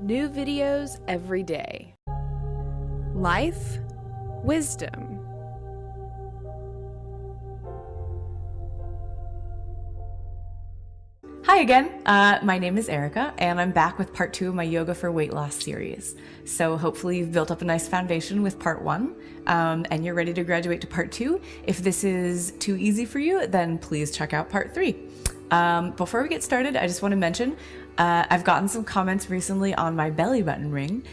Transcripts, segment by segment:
New videos every day. Life, wisdom. Hi again, my name is Erica, and I'm back with part 2 of my Yoga for Weight Loss series. So hopefully you've built up a nice foundation with part 1, and you're ready to graduate to part 2. If this is too easy for you, then please check out part 3. Before we get started, I just want to mention, I've gotten some comments recently on my belly button ring.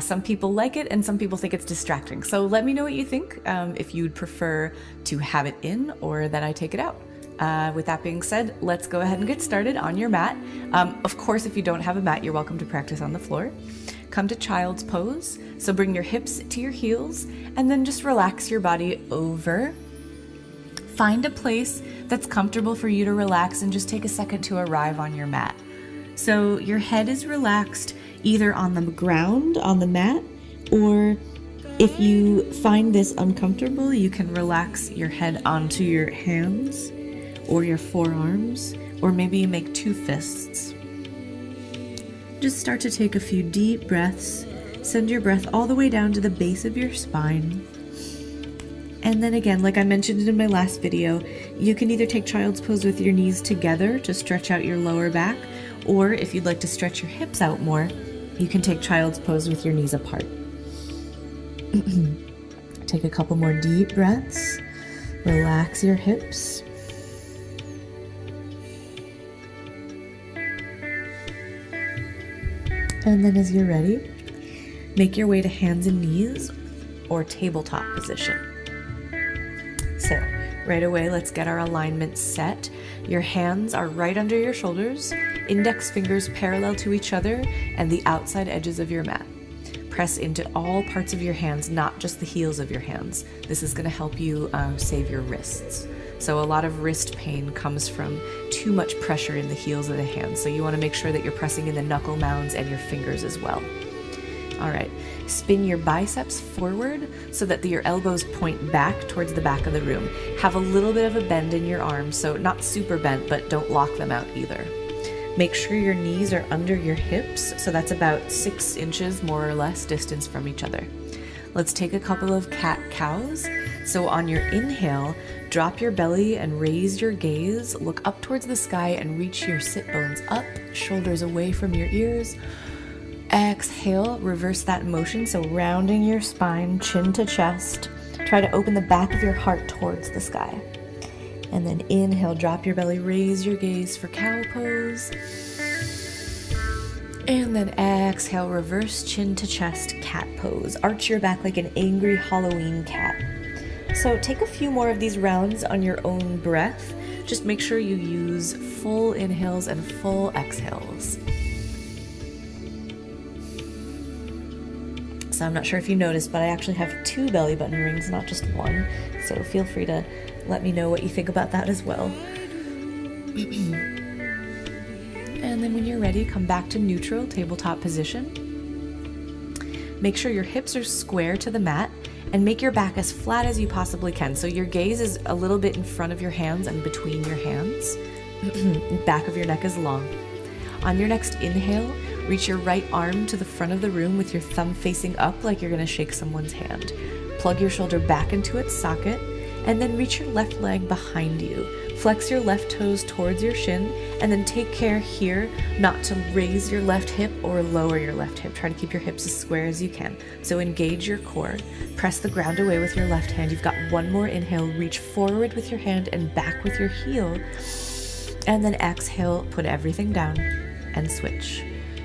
Some people like it and some people think it's distracting. So let me know what you think, if you'd prefer to have it in or that I take it out. With that being said, let's go ahead and get started on your mat. Of course, if you don't have a mat, you're welcome to practice on the floor. Come to child's pose. So bring your hips to your heels and then just relax your body over. Find a place that's comfortable for you to relax and just take a second to arrive on your mat. So your head is relaxed either on the ground, on the mat, or if you find this uncomfortable, you can relax your head onto your hands or your forearms, or maybe you make 2 fists. Just start to take a few deep breaths. Send your breath all the way down to the base of your spine. And then again, like I mentioned in my last video, you can either take child's pose with your knees together to stretch out your lower back, or if you'd like to stretch your hips out more, you can take child's pose with your knees apart. Take a couple more deep breaths. Relax your hips. And then as you're ready, make your way to hands and knees or tabletop position. So right away, let's get our alignment set. Your hands are right under your shoulders, index fingers parallel to each other and the outside edges of your mat. Press into all parts of your hands, not just the heels of your hands. This is going to help you save your wrists. So a lot of wrist pain comes from too much pressure in the heels of the hands. So you want to make sure that you're pressing in the knuckle mounds and your fingers as well. All right, spin your biceps forward so that your elbows point back towards the back of the room. Have a little bit of a bend in your arms, so not super bent, but don't lock them out either. Make sure your knees are under your hips, so that's about 6 inches more or less distance from each other. Let's take a couple of cat-cows. So on your inhale, drop your belly and raise your gaze. Look up towards the sky and reach your sit bones up, shoulders away from your ears. Exhale, reverse that motion, so rounding your spine, chin to chest. Try to open the back of your heart towards the sky. And then inhale, drop your belly, raise your gaze for cow pose. And then exhale, reverse chin to chest, cat pose. Arch your back like an angry Halloween cat. So take a few more of these rounds on your own breath. Just make sure you use full inhales and full exhales. So I'm not sure if you noticed, but I actually have 2 belly button rings, not just 1. So feel free to let me know what you think about that as well. And then when you're ready, come back to neutral tabletop position. Make sure your hips are square to the mat and make your back as flat as you possibly can. So your gaze is a little bit in front of your hands and between your hands. Back of your neck is long. On your next inhale, reach your right arm to the front of the room with your thumb facing up like you're going to shake someone's hand. Plug your shoulder back into its socket and then reach your left leg behind you. Flex your left toes towards your shin and then take care here not to raise your left hip or lower your left hip. Try to keep your hips as square as you can. So engage your core. Press the ground away with your left hand. You've got 1 more inhale. Reach forward with your hand and back with your heel. And then exhale, put everything down and switch.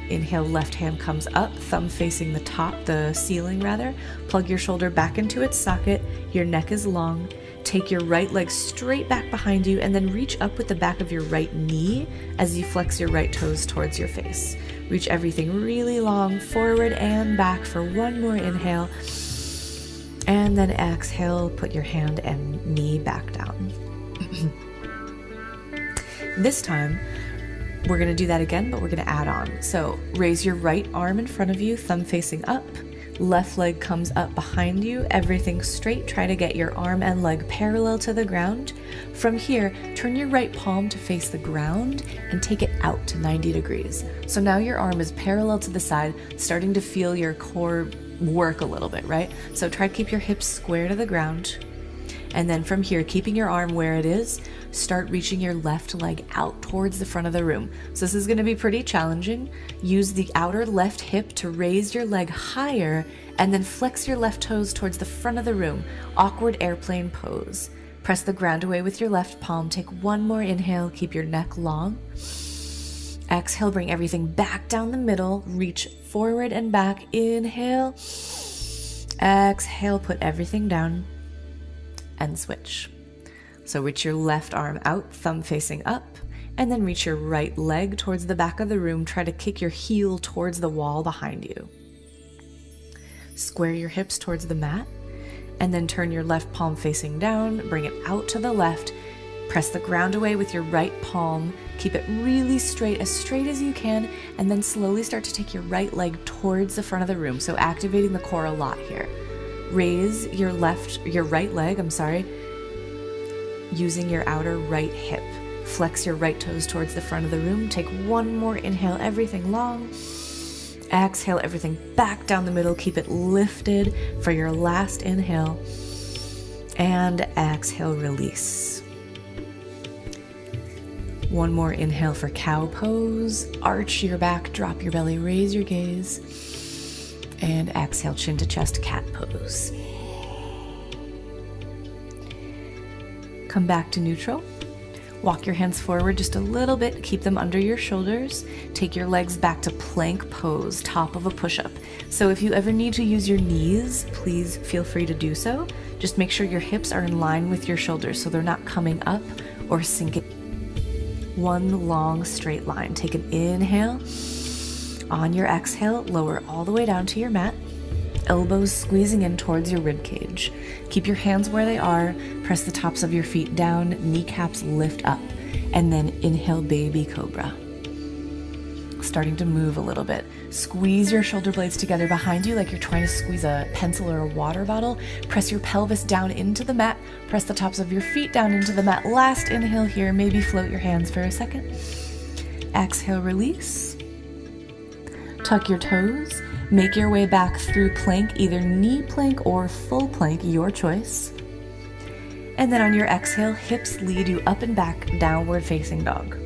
Inhale, left hand comes up, thumb facing the top, the ceiling rather. Plug your shoulder back into its socket. Your neck is long. Take your right leg straight back behind you and then reach up with the back of your right knee as you flex your right toes towards your face. Reach everything really long, forward and back for 1 more inhale. And then exhale, put your hand and knee back down. This time, we're going to do that again, but we're going to add on. So raise your right arm in front of you, thumb facing up. Left leg comes up behind you, everything straight. Try to get your arm and leg parallel to the ground. From here, turn your right palm to face the ground and take it out to 90 degrees. So now your arm is parallel to the side, starting to feel your core work a little bit, right? So try to keep your hips square to the ground. And then from here, keeping your arm where it is, start reaching your left leg out towards the front of the room. So this is going to be pretty challenging. Use the outer left hip to raise your leg higher and then flex your left toes towards the front of the room. Awkward airplane pose. Press the ground away with your left palm. Take one more inhale. Keep your neck long. Exhale, bring everything back down the middle. Reach forward and back. Inhale. Exhale, put everything down. And switch. So reach your left arm out, thumb facing up, and then reach your right leg towards the back of the room. Try to kick your heel towards the wall behind you. Square your hips towards the mat, and then turn your left palm facing down, bring it out to the left, press the ground away with your right palm, keep it really straight as you can, and then slowly start to take your right leg towards the front of the room, so activating the core a lot here. Raise your right leg, using your outer right hip. Flex your right toes towards the front of the room. Take one more inhale, everything long. Exhale, everything back down the middle. Keep it lifted for your last inhale. And exhale, release. One more inhale for cow pose. Arch your back, drop your belly, raise your gaze. And exhale, chin to chest, cat pose. Come back to neutral. Walk your hands forward just a little bit. Keep them under your shoulders. Take your legs back to plank pose, top of a push-up. So if you ever need to use your knees, please feel free to do so. Just make sure your hips are in line with your shoulders so they're not coming up or sinking. One long straight line. Take an inhale. On your exhale, lower all the way down to your mat. Elbows squeezing in towards your rib cage. Keep your hands where they are. Press the tops of your feet down. Kneecaps lift up. And then inhale, baby cobra. Starting to move a little bit. Squeeze your shoulder blades together behind you like you're trying to squeeze a pencil or a water bottle. Press your pelvis down into the mat. Press the tops of your feet down into the mat. Last inhale here. Maybe float your hands for a second. Exhale, release. Tuck your toes. Make your way back through plank, either knee plank or full plank, your choice. And then on your exhale, hips lead you up and back, downward facing dog.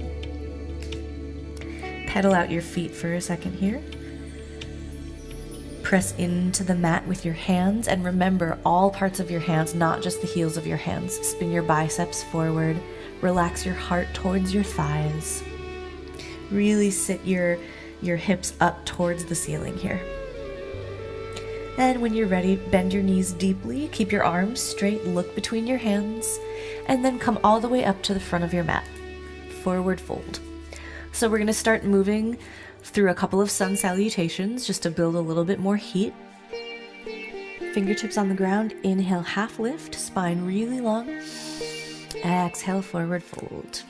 Pedal out your feet for a second here. Press into the mat with your hands, and remember all parts of your hands, not just the heels of your hands. Spin your biceps forward. Relax your heart towards your thighs. Really sit your hips up towards the ceiling here. And when you're ready, bend your knees deeply, keep your arms straight, look between your hands, and then come all the way up to the front of your mat. Forward fold. So we're going to start moving through a couple of sun salutations just to build a little bit more heat. Fingertips on the ground, inhale, half lift, spine really long. Exhale, forward fold.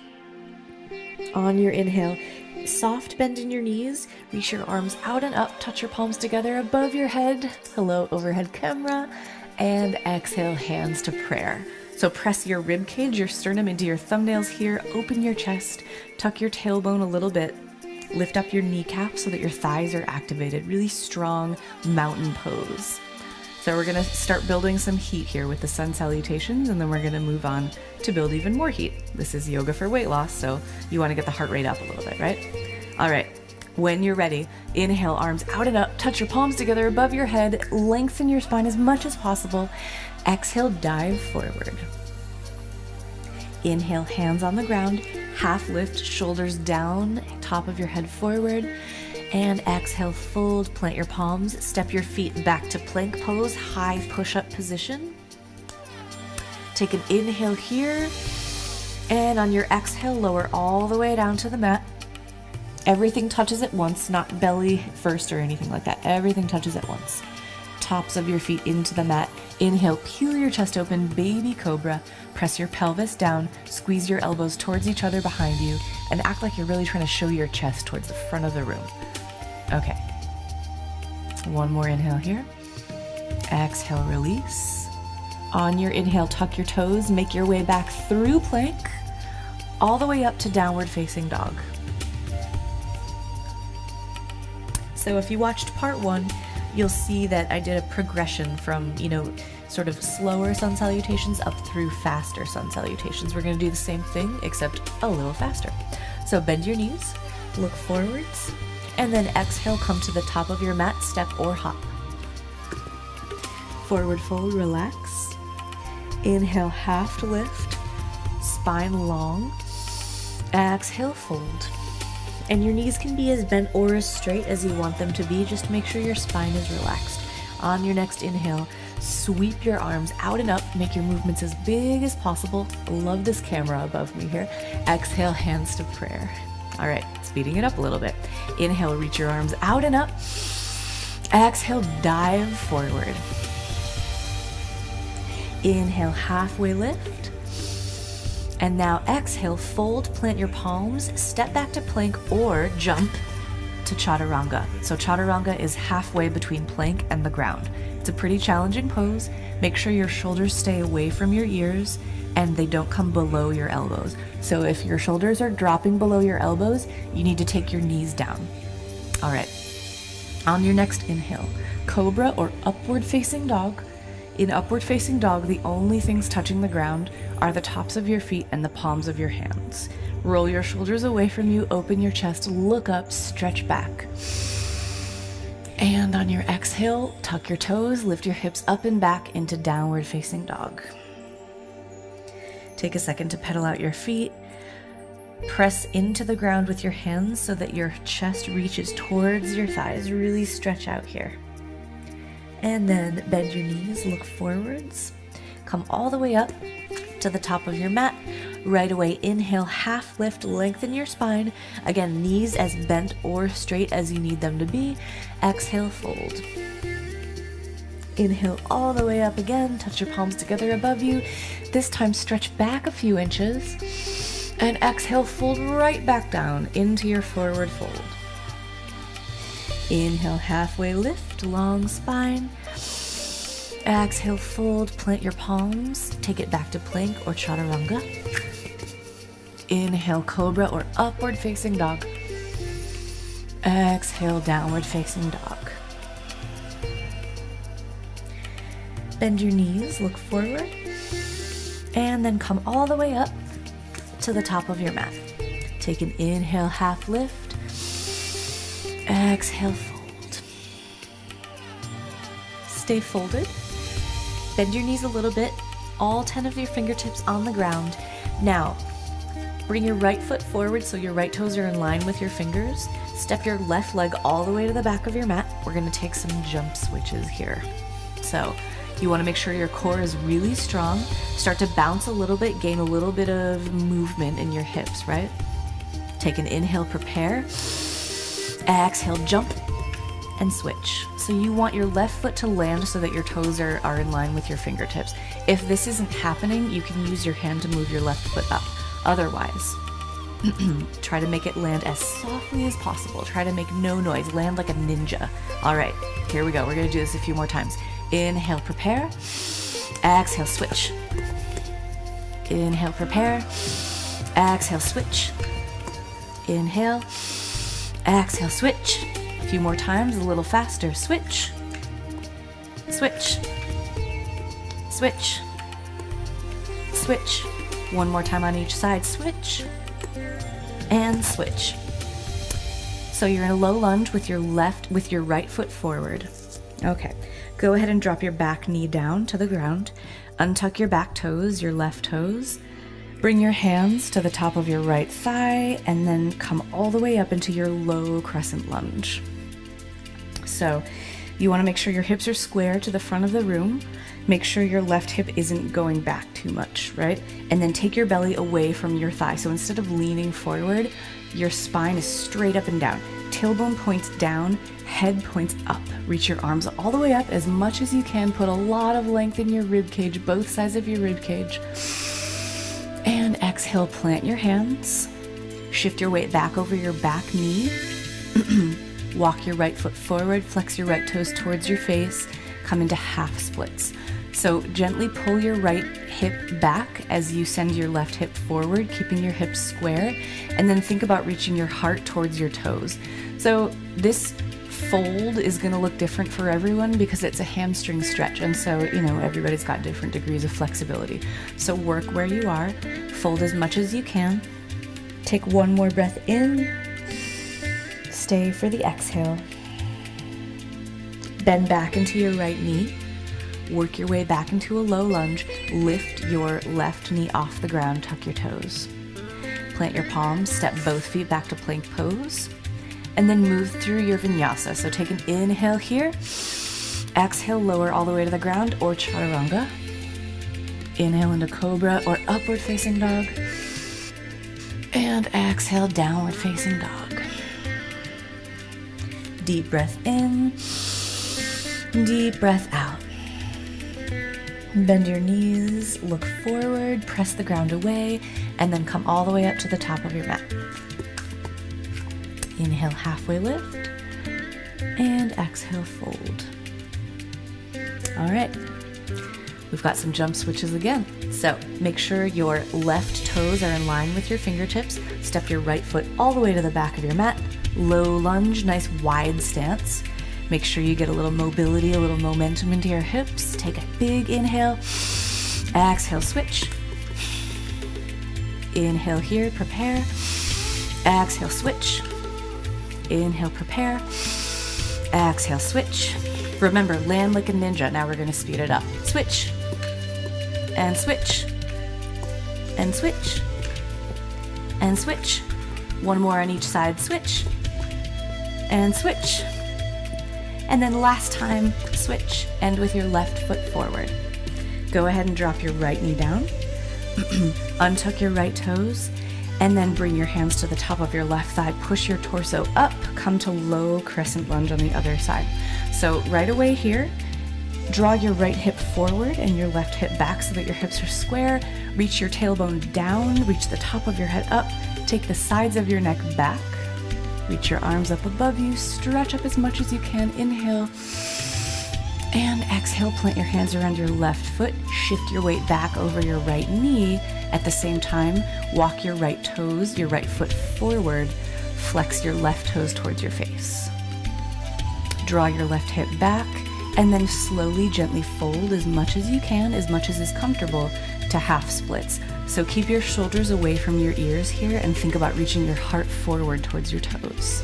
On your inhale, soft bend in your knees, reach your arms out and up, touch your palms together above your head. Hello, overhead camera. And exhale, hands to prayer. So press your rib cage, your sternum into your thumbnails here, open your chest, tuck your tailbone a little bit, lift up your kneecap so that your thighs are activated. Really strong mountain pose. So we're gonna start building some heat here with the sun salutations, and then we're gonna move on to build even more heat. This is yoga for weight loss, so you wanna get the heart rate up a little bit, right? All right, when you're ready, inhale, arms out and up, touch your palms together above your head, lengthen your spine as much as possible. Exhale, dive forward. Inhale, hands on the ground, half lift, shoulders down, top of your head forward. And exhale, fold, plant your palms, step your feet back to plank pose, high push-up position. Take an inhale here, and on your exhale, lower all the way down to the mat. Everything touches at once, not belly first or anything like that. Everything touches at once. Tops of your feet into the mat. Inhale, peel your chest open, baby cobra. Press your pelvis down, squeeze your elbows towards each other behind you, and act like you're really trying to show your chest towards the front of the room. Okay. One more inhale here. Exhale, release. On your inhale, tuck your toes, make your way back through plank, all the way up to downward facing dog. So if you watched part 1, you'll see that I did a progression from, sort of slower sun salutations up through faster sun salutations. We're going to do the same thing, except a little faster. So bend your knees, look forwards, and then exhale, come to the top of your mat, step or hop. Forward fold, relax. Inhale, half lift, spine long. Exhale, fold. And your knees can be as bent or as straight as you want them to be. Just make sure your spine is relaxed. On your next inhale, sweep your arms out and up. Make your movements as big as possible. Love this camera above me here. Exhale, hands to prayer. All right, speeding it up a little bit. Inhale, reach your arms out and up. Exhale, dive forward. Inhale, halfway lift. And now exhale, fold, plant your palms, step back to plank or jump to chaturanga. So chaturanga is halfway between plank and the ground. It's a pretty challenging pose. Make sure your shoulders stay away from your ears and they don't come below your elbows. So if your shoulders are dropping below your elbows, you need to take your knees down. All right. On your next inhale, cobra or upward facing dog. In upward facing dog, the only things touching the ground are the tops of your feet and the palms of your hands. Roll your shoulders away from you, open your chest, look up, stretch back. And on your exhale, tuck your toes, lift your hips up and back into downward facing dog. Take a second to pedal out your feet. Press into the ground with your hands so that your chest reaches towards your thighs. Really stretch out here. And then bend your knees, look forwards. Come all the way up to the top of your mat. Right away, inhale, half lift, lengthen your spine. Again, knees as bent or straight as you need them to be. Exhale, fold. Inhale all the way up again, touch your palms together above you. This time stretch back a few inches. And exhale, fold right back down into your forward fold. Inhale, halfway lift, long spine. Exhale, fold, plant your palms, take it back to plank or chaturanga. Inhale, cobra or upward facing dog. Exhale, downward facing dog. Bend your knees, look forward, and then come all the way up to the top of your mat. Take an inhale, half lift. Exhale, fold. Stay folded. Bend your knees a little bit, all 10 of your fingertips on the ground. Now, bring your right foot forward so your right toes are in line with your fingers. Step your left leg all the way to the back of your mat. We're going to take some jump switches here. So, you want to make sure your core is really strong. Start to bounce a little bit, gain a little bit of movement in your hips, right? Take an inhale, prepare. Exhale, jump and switch. So you want your left foot to land so that your toes are in line with your fingertips. If this isn't happening, you can use your hand to move your left foot up. Otherwise, try to make it land as softly as possible. Try to make no noise. Land like a ninja. All right, here we go. We're going to do this a few more times. Inhale, prepare. Exhale, switch. Inhale, prepare. Exhale, switch. Inhale. Exhale, switch. A few more times, a little faster. Switch. Switch. Switch. Switch. One more time on each side. Switch. And switch. So you're in a low lunge with your right foot forward. Okay. Go ahead and drop your back knee down to the ground. Untuck your back toes, your left toes. Bring your hands to the top of your right thigh and then come all the way up into your low crescent lunge. So you want to make sure your hips are square to the front of the room. Make sure your left hip isn't going back too much, right? And then take your belly away from your thigh. So instead of leaning forward, your spine is straight up and down. Tailbone points down, head points up. Reach your arms all the way up as much as you can. Put a lot of length in your rib cage, both sides of your rib cage. And exhale, plant your hands. Shift your weight back over your back knee. Walk your right foot forward, flex your right toes towards your face. come into half splits. So gently pull your right hip back as you send your left hip forward, keeping your hips square, and then think about reaching your heart towards your toes. So this fold is going to look different for everyone because it's a hamstring stretch, and so everybody's got different degrees of flexibility. So work where you are, fold as much as you can. Take one more breath in, stay for the exhale. Bend back into your right knee, work your way back into a low lunge, lift your left knee off the ground, tuck your toes. Plant your palms, step both feet back to plank pose, and then move through your vinyasa. So take an inhale here, exhale, lower all the way to the ground or chaturanga. Inhale into cobra or upward facing dog, and exhale, downward facing dog. Deep breath in, deep breath out. Bend your knees, look forward, press the ground away, and then come all the way up to the top of your mat. Inhale, halfway lift, and exhale, fold. All right, we've got some jump switches again. So make sure your left toes are in line with your fingertips. Step your right foot all the way to the back of your mat. Low lunge, nice wide stance. Make sure you get a little mobility, a little momentum into your hips. Take a big inhale, exhale, switch. Inhale here, prepare. Exhale, switch. Inhale, prepare. Exhale, switch. Remember, land like a ninja. Now we're going to speed it up. Switch. And switch. And switch. And switch. One more on each side. Switch. And switch. And then last time, switch. End with your left foot forward. Go ahead and drop your right knee down. Untuck your right toes. And then bring your hands to the top of your left thigh. Push your torso up. Come to low crescent lunge on the other side. So right away here, draw your right hip forward and your left hip back so that your hips are square. Reach your tailbone down. Reach the top of your head up. Take the sides of your neck back. Reach your arms up above you. Stretch up as much as you can. Inhale. And exhale, plant your hands around your left foot. Shift your weight back over your right knee. At the same time, walk your right toes, your right foot forward. Flex your left toes towards your face. Draw your left hip back, and then slowly, gently fold as much as you can, as much as is comfortable, to half splits. So keep your shoulders away from your ears here and think about reaching your heart forward towards your toes.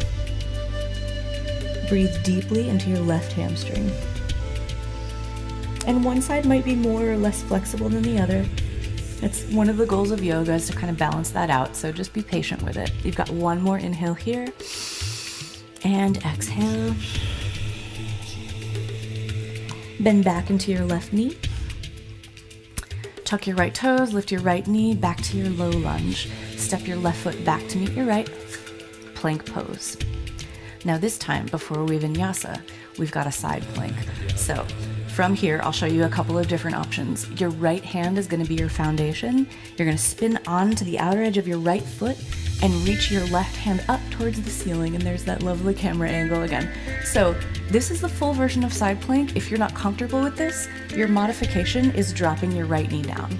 Breathe deeply into your left hamstring. And one side might be more or less flexible than the other. It's one of the goals of yoga is to kind of balance that out, so just be patient with it. You've got one more inhale here, and exhale. Bend back into your left knee. Tuck your right toes, lift your right knee back to your low lunge. Step your left foot back to meet your right. Plank pose. Now this time, before we vinyasa, we've got a side plank. So from here, I'll show you a couple of different options. Your right hand is going to be your foundation. You're going to spin onto the outer edge of your right foot and reach your left hand up towards the ceiling, and there's that lovely camera angle again. So this is the full version of side plank. If you're not comfortable with this, your modification is dropping your right knee down.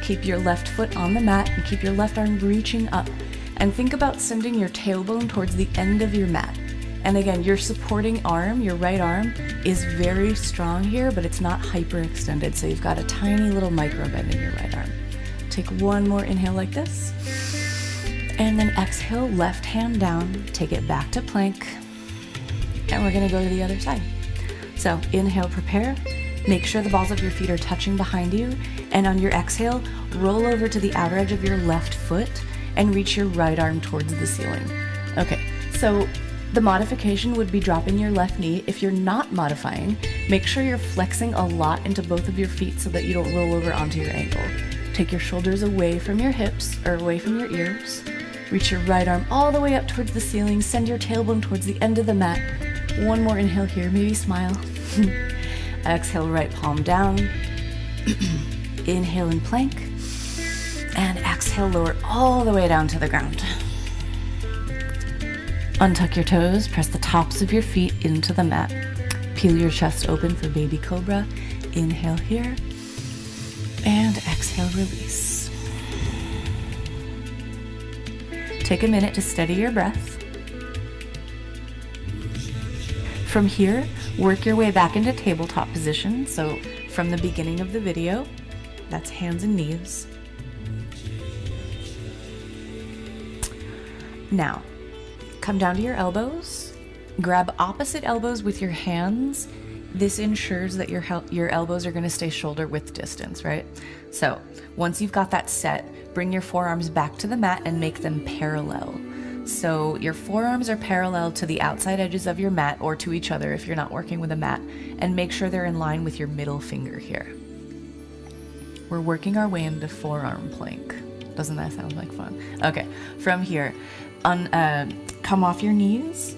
Keep your left foot on the mat and keep your left arm reaching up. And think about sending your tailbone towards the end of your mat. And again, your supporting arm, your right arm, is very strong here, but it's not hyperextended. So you've got a tiny little micro bend in your right arm. Take one more inhale like this. And then exhale, left hand down, take it back to plank. And we're gonna go to the other side. So inhale, prepare. Make sure the balls of your feet are touching behind you. And on your exhale, roll over to the outer edge of your left foot and reach your right arm towards the ceiling. Okay, so the modification would be dropping your left knee. If you're not modifying, make sure you're flexing a lot into both of your feet so that you don't roll over onto your ankle. Take your shoulders away from your hips or away from your ears. Reach your right arm all the way up towards the ceiling. Send your tailbone towards the end of the mat. One more inhale here, maybe smile. Exhale, right palm down. Inhale in plank. And exhale, lower all the way down to the ground. Untuck your toes, press the tops of your feet into the mat. Peel your chest open for baby cobra. Inhale here. And exhale, release. Take a minute to steady your breath. From here, work your way back into tabletop position. So from the beginning of the video, that's hands and knees. Now, come down to your elbows. Grab opposite elbows with your hands. This ensures that your elbows are going to stay shoulder width distance, right? So once you've got that set, bring your forearms back to the mat and make them parallel. So your forearms are parallel to the outside edges of your mat or to each other if you're not working with a mat, and make sure they're in line with your middle finger here. We're working our way into forearm plank. Doesn't that sound like fun? Okay, from here, come off your knees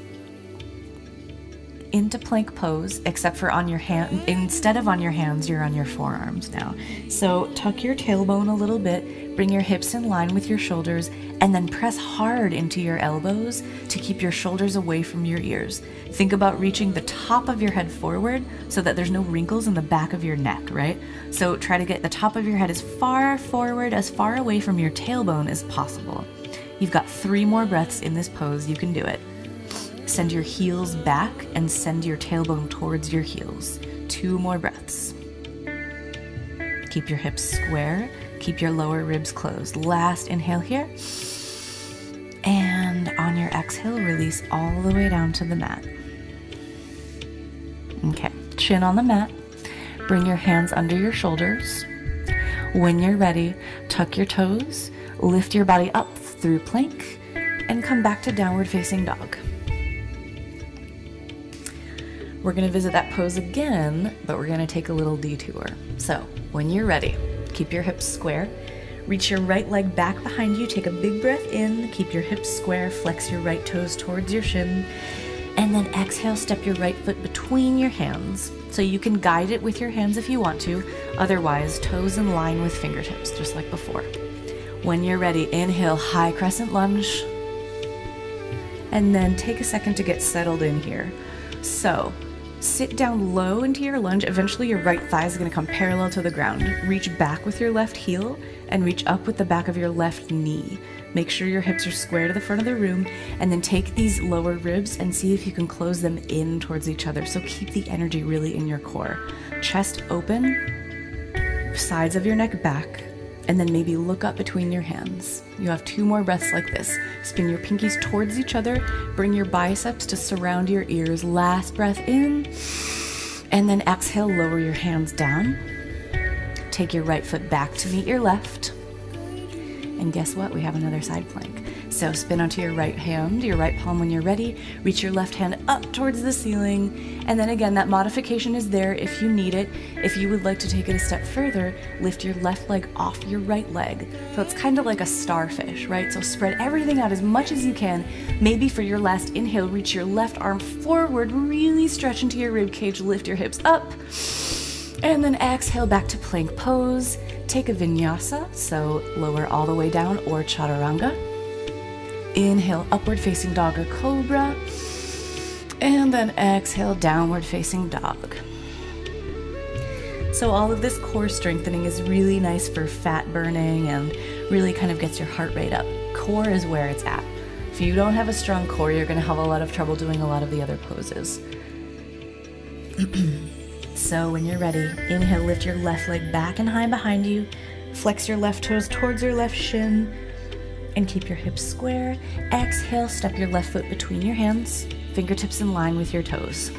into plank pose, except for on your hand. Instead of on your hands, you're on your forearms now. So tuck your tailbone a little bit, bring your hips in line with your shoulders, and then press hard into your elbows to keep your shoulders away from your ears. Think about reaching the top of your head forward so that there's no wrinkles in the back of your neck, right? So try to get the top of your head as far forward, as far away from your tailbone as possible. You've got 3 more breaths in this pose. You can do it. Send your heels back and send your tailbone towards your heels. 2 more breaths. Keep your hips square. Keep your lower ribs closed. Last inhale here. And on your exhale, release all the way down to the mat. Okay, chin on the mat. Bring your hands under your shoulders. When you're ready, tuck your toes, lift your body up through plank, and come back to downward facing dog. We're going to visit that pose again, but we're going to take a little detour. So when you're ready, keep your hips square. Reach your right leg back behind you. Take a big breath in. Keep your hips square. Flex your right toes towards your shin. And then exhale, step your right foot between your hands. So you can guide it with your hands if you want to. Otherwise, toes in line with fingertips, just like before. When you're ready, inhale, high crescent lunge. And then take a second to get settled in here. So sit down low into your lunge. Eventually your right thigh is going to come parallel to the ground. Reach back with your left heel and reach up with the back of your left knee. Make sure your hips are square to the front of the room, and then take these lower ribs and see if you can close them in towards each other. So keep the energy really in your core. Chest open, sides of your neck back, and then maybe look up between your hands. You have 2 more breaths like this. Spin your pinkies towards each other. Bring your biceps to surround your ears. Last breath in. And then exhale, lower your hands down. Take your right foot back to meet your left. And guess what? We have another side plank. So spin onto your right hand, your right palm when you're ready. Reach your left hand up towards the ceiling. And then again, that modification is there if you need it. If you would like to take it a step further, lift your left leg off your right leg. So it's kind of like a starfish, right? So spread everything out as much as you can. Maybe for your last inhale, reach your left arm forward, really stretch into your rib cage, lift your hips up. And then exhale back to plank pose. Take a vinyasa, so lower all the way down, or chaturanga. Inhale, upward facing dog or cobra. And then exhale, downward facing dog. So all of this core strengthening is really nice for fat burning and really kind of gets your heart rate up. Core is where it's at. If you don't have a strong core, you're going to have a lot of trouble doing a lot of the other poses. So when you're ready, inhale, lift your left leg back and high behind you. Flex your left toes towards your left shin and keep your hips square. Exhale, step your left foot between your hands, fingertips in line with your toes.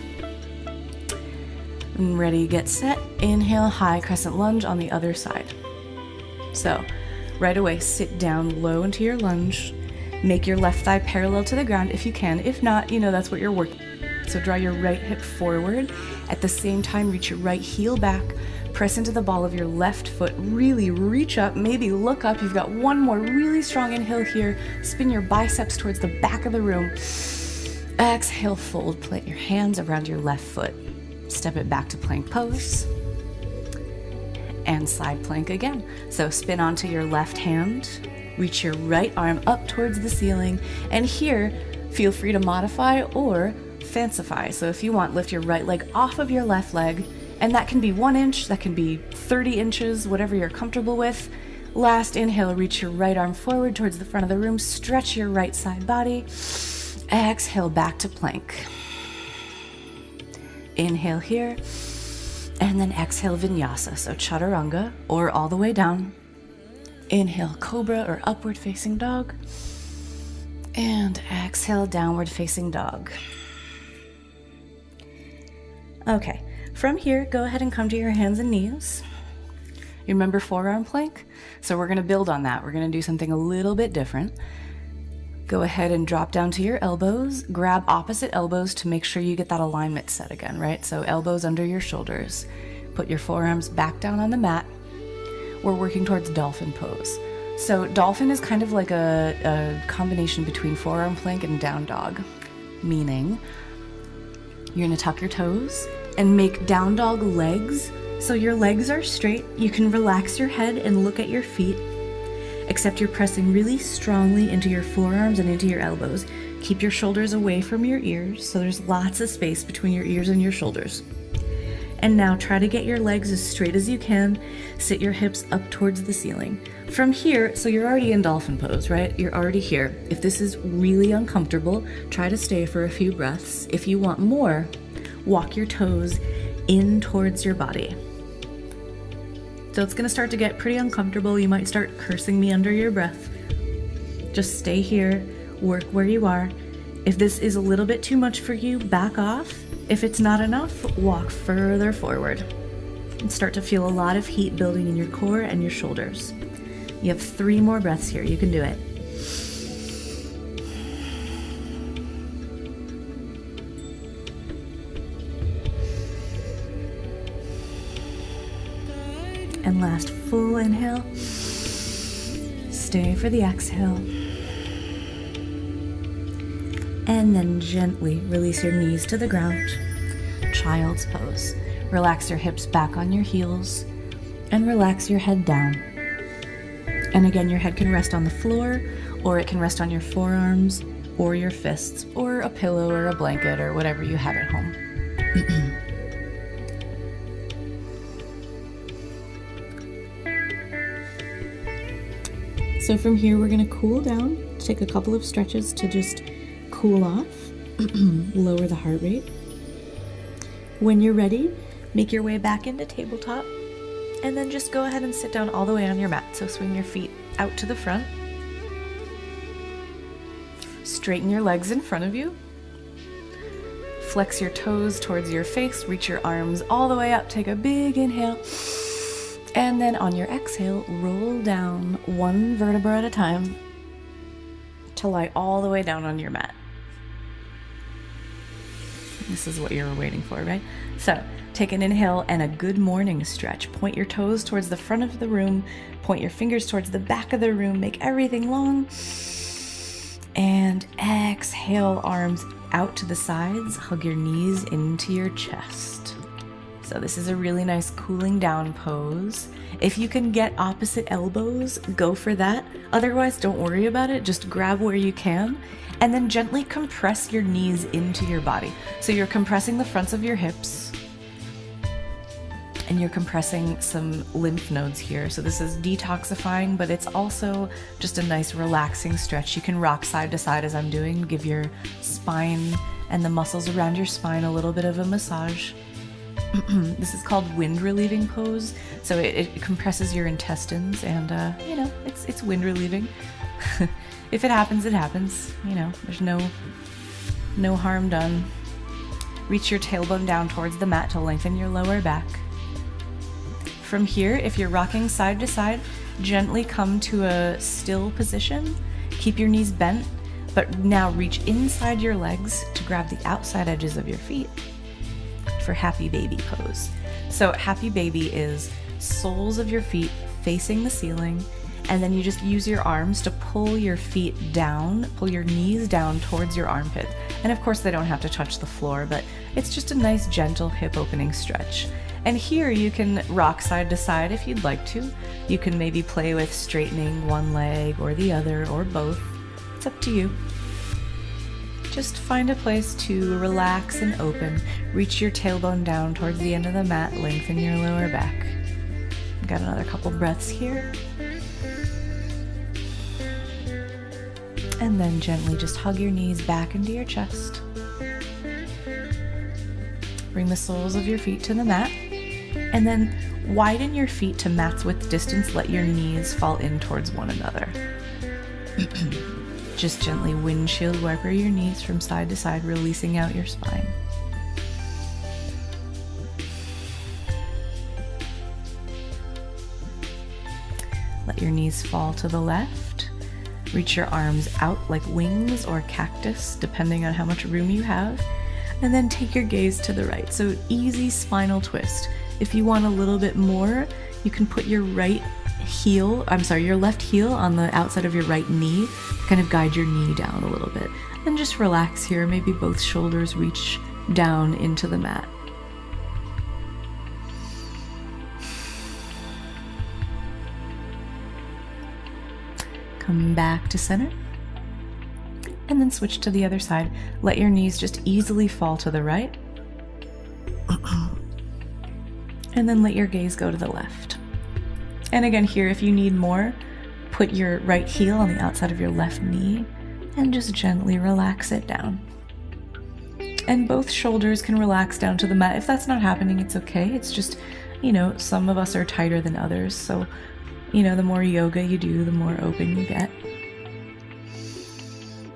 And ready, get set. Inhale, high crescent lunge on the other side. So right away, sit down low into your lunge. Make your left thigh parallel to the ground if you can. If not, that's what you're working. So draw your right hip forward. At the same time, reach your right heel back. Press into the ball of your left foot. Really reach up, maybe look up. You've got 1 more really strong inhale here. Spin your biceps towards the back of the room. Exhale, fold. Plant your hands around your left foot. Step it back to plank pose. And side plank again. So spin onto your left hand. Reach your right arm up towards the ceiling. And here, feel free to modify or fancify. So if you want, lift your right leg off of your left leg, and that can be 1 inch, that can be 30 inches, whatever you're comfortable with. Last inhale, reach your right arm forward towards the front of the room, stretch your right side body. Exhale, back to plank. Inhale here, and then exhale, vinyasa, so chaturanga, or all the way down. Inhale, cobra or upward facing dog, and exhale, downward facing dog. Okay, from here, go ahead and come to your hands and knees. You remember forearm plank? So we're gonna build on that. We're gonna do something a little bit different. Go ahead and drop down to your elbows, grab opposite elbows to make sure you get that alignment set again, right? So elbows under your shoulders. Put your forearms back down on the mat. We're working towards dolphin pose. So dolphin is kind of like a combination between forearm plank and down dog, meaning you're gonna tuck your toes and make down dog legs. So your legs are straight. You can relax your head and look at your feet, except you're pressing really strongly into your forearms and into your elbows. Keep your shoulders away from your ears, so there's lots of space between your ears and your shoulders. And now try to get your legs as straight as you can. Sit your hips up towards the ceiling. From here, so you're already in dolphin pose, right? You're already here. If this is really uncomfortable, try to stay for a few breaths. If you want more, walk your toes in towards your body. So it's gonna start to get pretty uncomfortable. You might start cursing me under your breath. Just stay here, work where you are. If this is a little bit too much for you, back off. If it's not enough, walk further forward. And start to feel a lot of heat building in your core and your shoulders. You have 3 more breaths here, you can do it. And last full inhale. Stay for the exhale. And then gently release your knees to the ground. Child's pose. Relax your hips back on your heels and relax your head down. And again, your head can rest on the floor, or it can rest on your forearms or your fists or a pillow or a blanket or whatever you have at home. So from here, we're going to cool down, take a couple of stretches to just cool off, lower the heart rate. When you're ready, make your way back into tabletop, and then just go ahead and sit down all the way on your mat. So swing your feet out to the front. Straighten your legs in front of you. Flex your toes towards your face, reach your arms all the way up, take a big inhale. And then on your exhale, roll down 1 vertebra at a time to lie all the way down on your mat. This is what you were waiting for, right? So take an inhale and a good morning stretch. Point your toes towards the front of the room. Point your fingers towards the back of the room. Make everything long. And exhale, arms out to the sides. Hug your knees into your chest. So this is a really nice cooling down pose. If you can get opposite elbows, go for that. Otherwise, don't worry about it. Just grab where you can and then gently compress your knees into your body. So you're compressing the fronts of your hips and you're compressing some lymph nodes here. So this is detoxifying, but it's also just a nice relaxing stretch. You can rock side to side as I'm doing. Give your spine and the muscles around your spine a little bit of a massage. This is called wind relieving pose. So it compresses your intestines and, it's wind relieving. If it happens, it happens. There's no harm done. Reach your tailbone down towards the mat to lengthen your lower back. From here, if you're rocking side to side, gently come to a still position. Keep your knees bent, but now reach inside your legs to grab the outside edges of your feet for happy baby pose. So happy baby is soles of your feet facing the ceiling, and then you just use your arms to pull your feet down, pull your knees down towards your armpit. And of course they don't have to touch the floor, but it's just a nice gentle hip opening stretch. And here you can rock side to side if you'd like to. You can maybe play with straightening one leg or the other or both. It's up to you. just find a place to relax and open. Reach your tailbone down towards the end of the mat, lengthen your lower back. Got another couple breaths here. And then gently just hug your knees back into your chest. Bring the soles of your feet to the mat. And then widen your feet to mat's width distance. Let your knees fall in towards one another. Just gently windshield wiper your knees from side to side, releasing out your spine. Let your knees fall to the left. Reach your arms out like wings or cactus, depending on how much room you have. And then take your gaze to the right. So easy spinal twist. If you want a little bit more, you can put your left heel on the outside of your right knee, kind of guide your knee down a little bit. And just relax here. Maybe both shoulders reach down into the mat. Come back to center. And then switch to the other side. Let your knees just easily fall to the right. And then let your gaze go to the left. And again here, if you need more, put your right heel on the outside of your left knee and just gently relax it down. And both shoulders can relax down to the mat. If that's not happening, it's okay. It's just, some of us are tighter than others. So, the more yoga you do, the more open you get.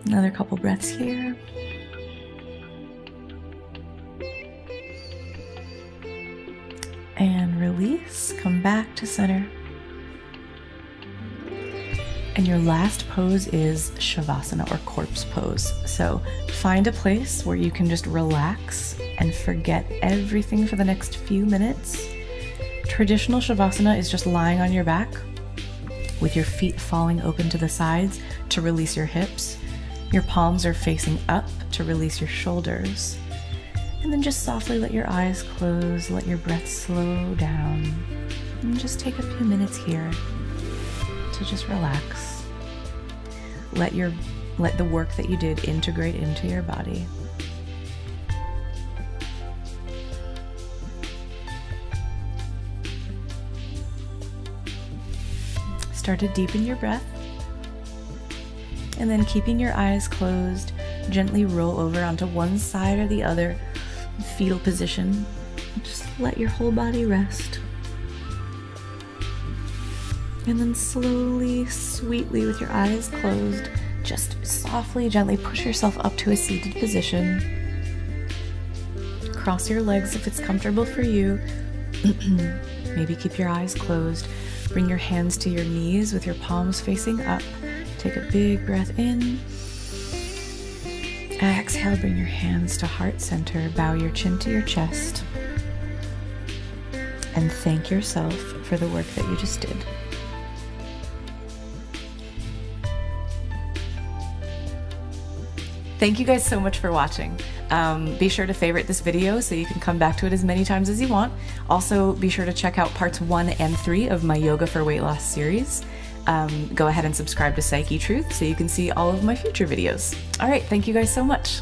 Another couple breaths here. And release, come back to center. And your last pose is Shavasana, or corpse pose. So find a place where you can just relax and forget everything for the next few minutes. Traditional Shavasana is just lying on your back with your feet falling open to the sides to release your hips. Your palms are facing up to release your shoulders. And then just softly let your eyes close, let your breath slow down, and just take a few minutes here to just relax. Let the work that you did integrate into your body. Start to deepen your breath. And then keeping your eyes closed, gently roll over onto one side or the other, fetal position. Just let your whole body rest. And then slowly, sweetly, with your eyes closed, just softly, gently push yourself up to a seated position. Cross your legs if it's comfortable for you. Maybe keep your eyes closed. Bring your hands to your knees with your palms facing up. Take a big breath in. Exhale, bring your hands to heart center. Bow your chin to your chest. And thank yourself for the work that you just did. Thank you guys so much for watching. Be sure to favorite this video so you can come back to it as many times as you want. Also, be sure to check out parts 1 and 3 of my Yoga for Weight Loss series. Go ahead and subscribe to Psyche Truth so you can see all of my future videos. All right, thank you guys so much.